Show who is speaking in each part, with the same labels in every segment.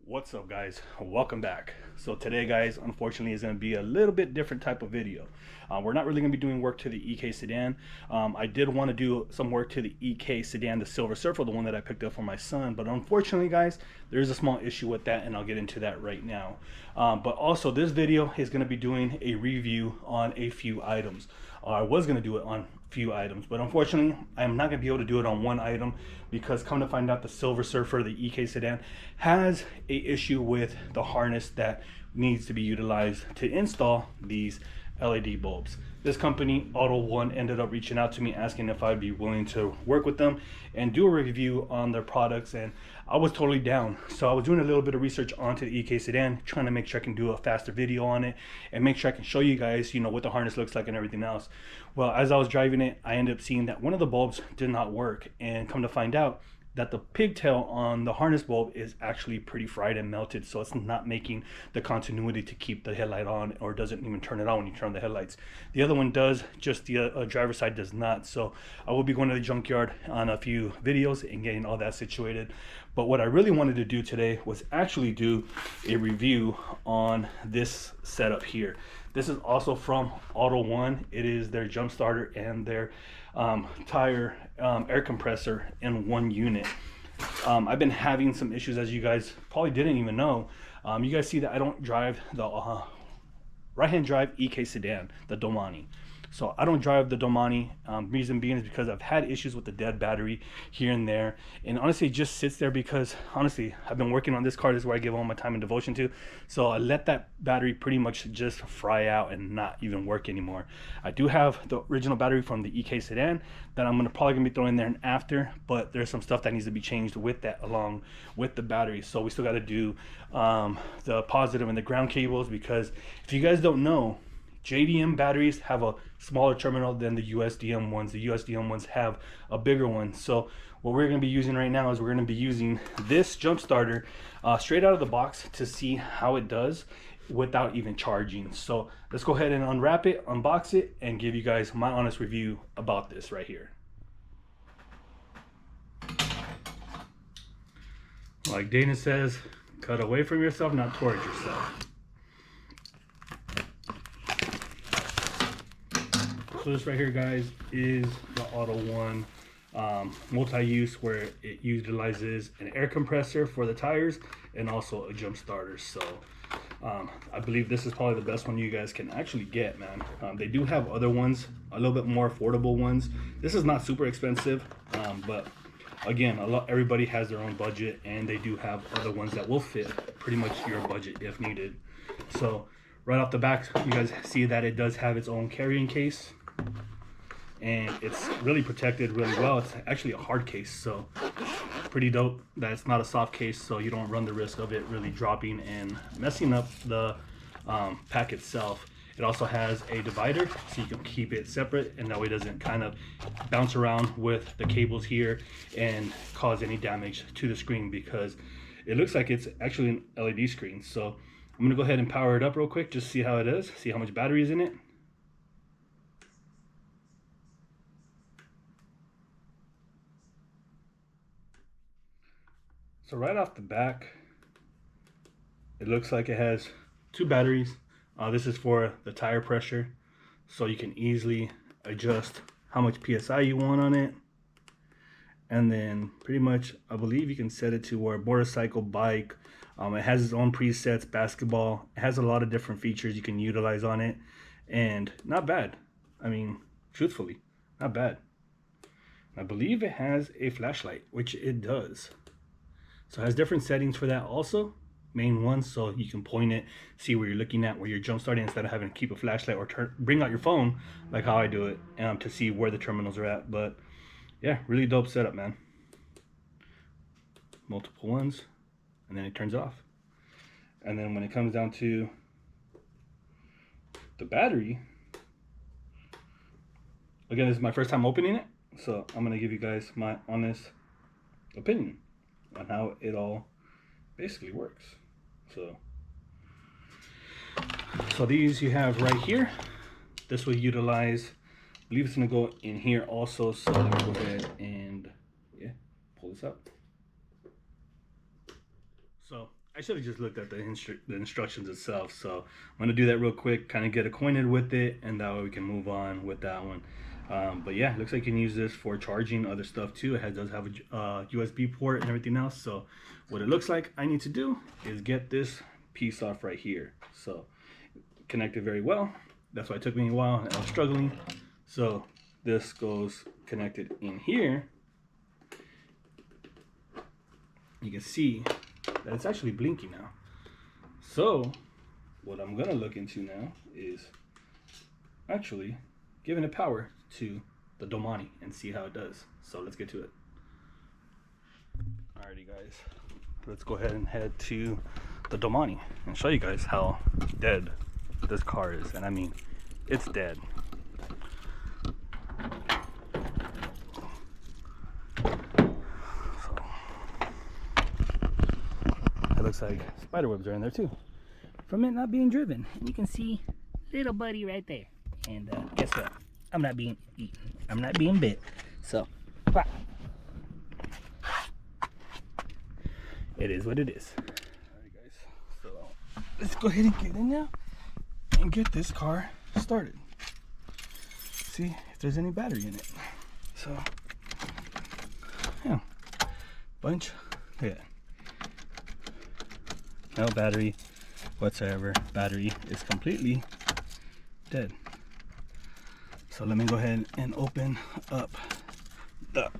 Speaker 1: What's up, guys? Welcome back. So today, guys, unfortunately is going to be a little bit different type of video. We're not really going to be doing work to the EK sedan. I did want to do some work to the EK sedan, the Silver Surfer, the one that I picked up for my son, but unfortunately, guys, there's a small issue with that, and I'll get into that right now. But also, this video is going to be doing a review on a few items. I was going to do it on few items, but unfortunately I'm not going to be able to do it on one item because come to find out the Silver Surfer, the EK sedan, has a issue with the harness that needs to be utilized to install these LED bulbs. This company, AUTOONE1, ended up reaching out to me asking if I'd be willing to work with them and do a review on their products, and I was totally down. So I was doing a little bit of research onto the EK sedan, trying to make sure I can do a faster video on it and make sure I can show you guys, what the harness looks like and everything else. Well, as I was driving it, I ended up seeing that one of the bulbs did not work, and come to find out that the pigtail on the harness bulb is actually pretty fried and melted, so it's not making the continuity to keep the headlight on, or doesn't even turn it on when you turn on the headlights. The other one does, just the driver's side does not. So I will be going to the junkyard on a few videos and getting all that situated. But what I really wanted to do today was actually do a review on this setup here. This is also from AUTOONE. It is their jump starter and their tire air compressor in one unit. I've been having some issues, as you guys probably didn't even know. You guys see that I don't drive the right-hand drive EK sedan, the Domani. So I don't drive the Domani. Reason being is because I've had issues with the dead battery here and there, and honestly it just sits there because honestly I've been working on this car. This is where I give all my time and devotion to, so I let that battery pretty much just fry out and not even work anymore. I do have the original battery from the EK sedan that I'm probably gonna be throwing there and after, but there's some stuff that needs to be changed with that along with the battery. So we still got to do the positive and the ground cables, because if you guys don't know, JDM batteries have a smaller terminal than the USDM ones. The USDM ones have a bigger one. So what we're going to be using right now is we're going to be using this jump starter straight out of the box to see how it does without even charging. So let's go ahead and unwrap it, unbox it, and give you guys my honest review about this right here. Like Dana says, cut away from yourself, not towards yourself. So this right here, guys, is the AUTOONE multi-use, where it utilizes an air compressor for the tires and also a jump starter. So I believe this is probably the best one you guys can actually get, man. They do have other ones, a little bit more affordable ones. This is not super expensive, but again, everybody has their own budget, and they do have other ones that will fit pretty much your budget if needed. So right off the back, you guys see that it does have its own carrying case, and it's really protected really well. It's actually a hard case, so pretty dope that it's not a soft case, so you don't run the risk of it really dropping and messing up the pack itself. It also has a divider, so you can keep it separate, and that way it doesn't kind of bounce around with the cables here and cause any damage to the screen, because it looks like it's actually an LED screen. So I'm gonna go ahead and power it up real quick, just see how it is, see how much battery is in it. So right off the back, it looks like it has two batteries. This is for the tire pressure, so you can easily adjust how much PSI you want on it. And then pretty much, I believe you can set it to where motorcycle, bike. It has its own presets, basketball. It has a lot of different features you can utilize on it, and not bad. I mean, truthfully, not bad. I believe it has a flashlight, which it does. So it has different settings for that also, main ones, so you can point it, see where you're looking at, where you're jump starting, instead of having to keep a flashlight or bring out your phone like how I do it, to see where the terminals are at. But yeah, really dope setup, man. Multiple ones, and then it turns off. And then when it comes down to the battery, again, this is my first time opening it, so I'm gonna give you guys my honest opinion on how it all basically works. So these you have right here. This will utilize, I believe it's gonna go in here also. So let me go ahead and pull this up. So I should have just looked at the instructions itself. So I'm gonna do that real quick, kind of get acquainted with it, and that way we can move on with that one. But yeah, it looks like you can use this for charging other stuff too. It does have a USB port and everything else. So what it looks like I need to do is get this piece off right here. So connected very well. That's why it took me a while and I was struggling. So this goes connected in here. You can see that it's actually blinking now. So what I'm gonna look into now is actually giving it power to the Domani and see how it does. So let's get to it. Alrighty guys, let's go ahead and head to the Domani and show you guys how dead this car is. And I mean, it's dead. So it looks like spider webs are in there too from it not being driven. And you can see little buddy right there. And guess what? I'm not being eaten. I'm not being bit. So, it is what it is. Alright guys, so let's go ahead and get in now and get this car started. See if there's any battery in it. So, yeah, bunch, yeah. No battery whatsoever. Battery is completely dead. So let me go ahead and open up the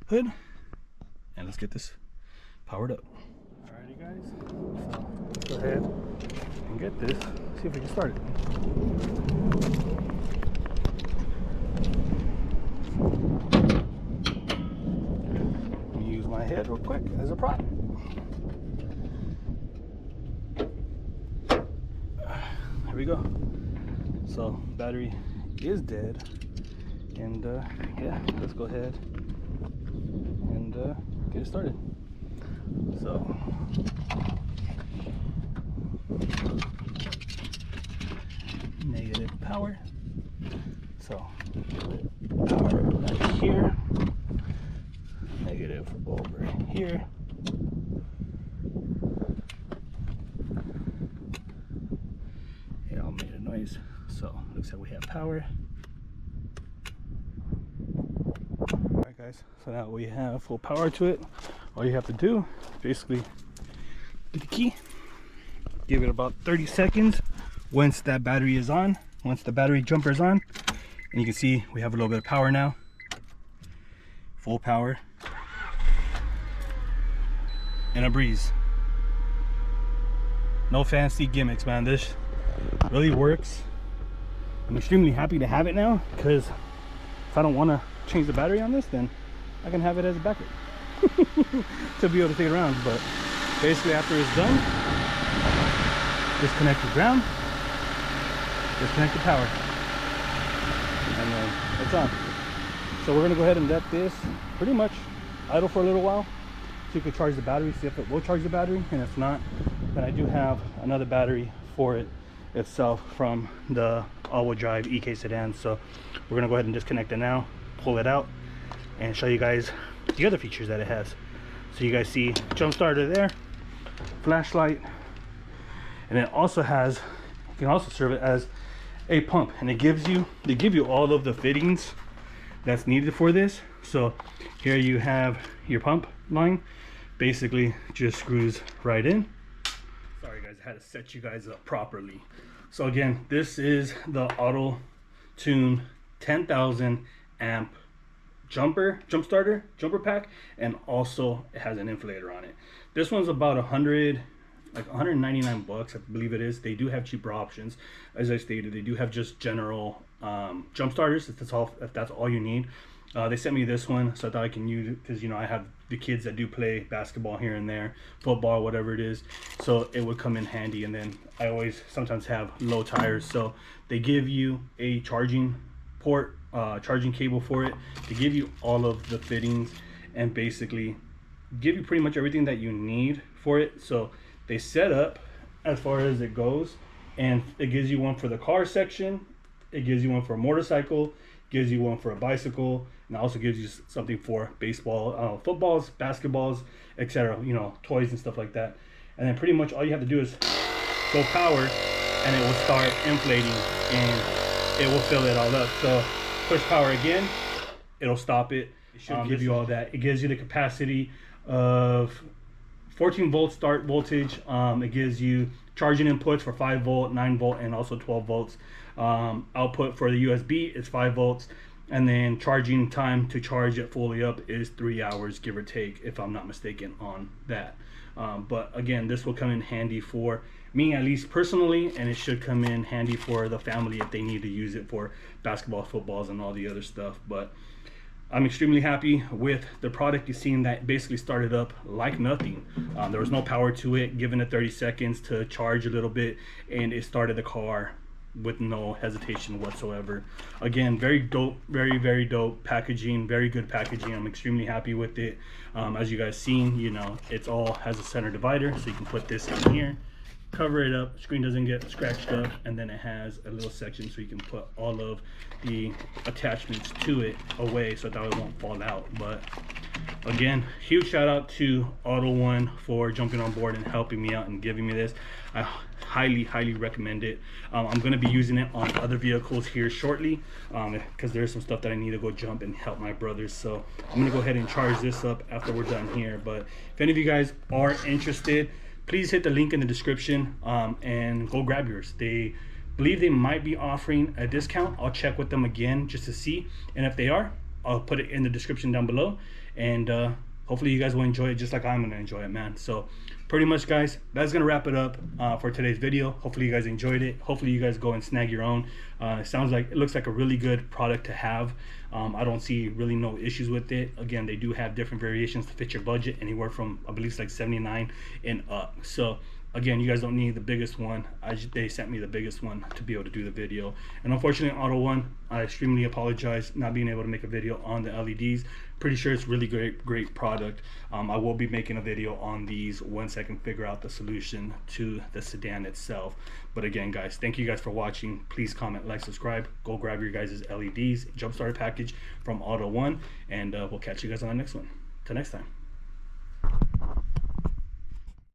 Speaker 1: hood and let's get this powered up. Alrighty guys, so let's go ahead and get this, see if we can start it. Let me use my head real quick as a prop. Here we go. So battery is dead, and yeah, let's go ahead and get it started. So negative power, so power right here, negative over here. It all made a noise. So looks like we have power. Alright guys, so now we have full power to it. All you have to do is basically get the key, give it about 30 seconds once that battery is on, once the battery jumper is on, and you can see we have a little bit of power now. Full power. And a breeze. No fancy gimmicks, man. This really works. I'm extremely happy to have it now, because if I don't want to change the battery on this, then I can have it as a backup to be able to take it around. But basically after it's done, disconnect the ground, disconnect the power, and then it's on. So we're going to go ahead and let this pretty much idle for a little while so you can charge the battery, see if it will charge the battery, and if not, then I do have another battery for it itself from the all-wheel drive EK sedan. So we're gonna go ahead and disconnect it now, pull it out, and show you guys the other features that it has. So you guys see jump starter there, flashlight, and it also has, you can also serve it as a pump, and they give you all of the fittings that's needed for this. So here you have your pump line, basically just screws right in. Sorry guys, I had to set you guys up properly. So again, this is the AUTOONE 10,000 amp jump starter pack, and also it has an inflator on it. This one's about 199 bucks, I believe it is. They do have cheaper options. As I stated, they do have just general jump starters if that's all you need. They sent me this one, so I thought I can use it because, you know, I have the kids that do play basketball here and there, football, whatever it is, so it would come in handy. And then I always sometimes have low tires, so they give you a charging port, charging cable for it, to give you all of the fittings and basically give you pretty much everything that you need for it. So they set up as far as it goes, and it gives you one for the car section, it gives you one for a motorcycle, gives you one for a bicycle, and also gives you something for baseball, footballs, basketballs, etc. You know, toys and stuff like that. And then pretty much all you have to do is go power, and it will start inflating, and it will fill it all up. So push power again, it'll stop it. It should give you all that. It gives you the capacity of 14 volt start voltage. It gives you charging inputs for 5 volt, 9 volt, and also 12 volts. Output for the USB is 5 volts, and then charging time to charge it fully up is 3 hours, give or take, if I'm not mistaken on that. But again, this will come in handy for me, at least personally, and it should come in handy for the family if they need to use it for basketball, footballs, and all the other stuff. But I'm extremely happy with the product. You've seen that basically started up like nothing. There was no power to it, given it 30 seconds to charge a little bit, and it started the car with no hesitation whatsoever. Again, very dope, very dope packaging, very good packaging. I'm extremely happy with it. As you guys seen, you know, it's all has a center divider, so you can put this in here, cover it up, screen doesn't get scratched up, and then it has a little section so you can put all of the attachments to it away so that it won't fall out. But again, huge shout out to AUTOONE1 for jumping on board and helping me out and giving me this. I highly recommend it. I'm going to be using it on other vehicles here shortly, because there's some stuff that I need to go jump and help my brothers. So I'm going to go ahead and charge this up after we're done here. But if any of you guys are interested, please hit the link in the description and go grab yours. They believe they might be offering a discount. I'll check with them again just to see, and if they are, I'll put it in the description down below, and hopefully you guys will enjoy it just like I'm gonna enjoy it, man. So pretty much, guys, that's gonna wrap it up for today's video. Hopefully you guys enjoyed it. Hopefully you guys go and snag your own. It looks like a really good product to have. I don't see really no issues with it. Again, they do have different variations to fit your budget, anywhere from, I believe it's like 79 and up. So again, you guys don't need the biggest one. They sent me the biggest one to be able to do the video. And unfortunately, AUTOONE1, I extremely apologize not being able to make a video on the LEDs. Pretty sure it's really great product. I will be making a video on these once I can figure out the solution to the sedan itself. But again, guys, thank you guys for watching. Please comment, like, subscribe. Go grab your guys' LEDs jump starter package from AUTOONE1, and we'll catch you guys on the next one. Till next time.